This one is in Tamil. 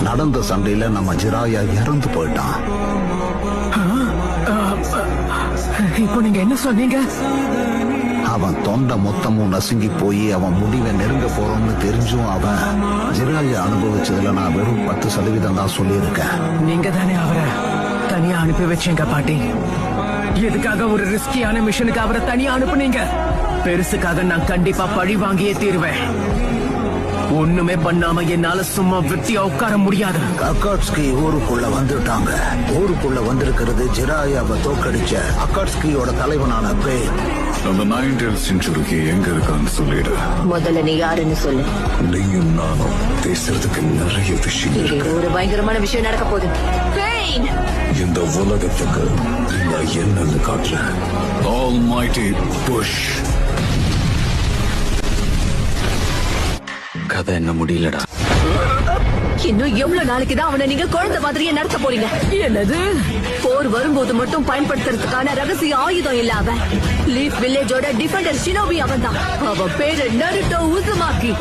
நடந்த சண்டையில நம்ம ஜிராயா இறந்து போயிட்டான். இப்போ நீங்க என்ன சொன்னீங்க? அவன் தொண்டை மொத்தமும் நசுங்கி போய் அவன் முடிவை நெருங்க போறோம்னு தெரிஞ்சும் அவன் ஜிராயா அனுபவிச்சதுல நான் வெறும் 10% தான் சொல்லியிருக்கேன். நீங்க தானே அவரை தனியா அனுப்பி வச்சீங்க பாட்டி. எதுக்காக ஒரு ரிஸ்கியான மிஷனுக்கு அவரை தனியா அனுப்புனீங்க? பெருசுக்காக நான் கண்டிப்பா பழி வாங்கியே தீருவேன். ஒண்ணுமே பண்ணாம என்னால சும்மா வெட்டியா உட்கார முடியாது. அக்காட்ஸ்கி ஊருக்குள்ள வந்துட்டாங்க. ஊருக்குள்ள வந்திருக்கிறது ஜிராயாவை தோக்கடிச்ச அக்காட்ஸ்கியோட தலைவனான பிரேம். அந்த 19th செஞ்சுரிக்கு எங்க இருக்கான்னு சொல்லிடு. முதல்ல நீ யாருன்னு சொல்லு. நீயும் நானும் பேசுறதுக்கு நிறைய விஷயம் இருக்கு. ஒரு பயங்கரமான விஷயம் நடக்க போகுது. இந்த உலகத்துக்கு நான் என்னன்னு காட்டுறேன். Almighty Bush. கதை என்ன முடியலடா. இன்னும் எவ்வளவு நாளைக்கு தான் அவனை நீங்க குழந்தை மாதிரியே நடத்த போறீங்க? என்னது? போர் வரும்போது மட்டும் பயன்படுத்துறதுக்கான ரகசிய ஆயுதம் இல்ல அவன். லீஃப் வில்லேஜோட டிஃபெண்டர் ஷினோபி அவன் தான். அவன் பேரு நருட்டோ உசுமாக்கி.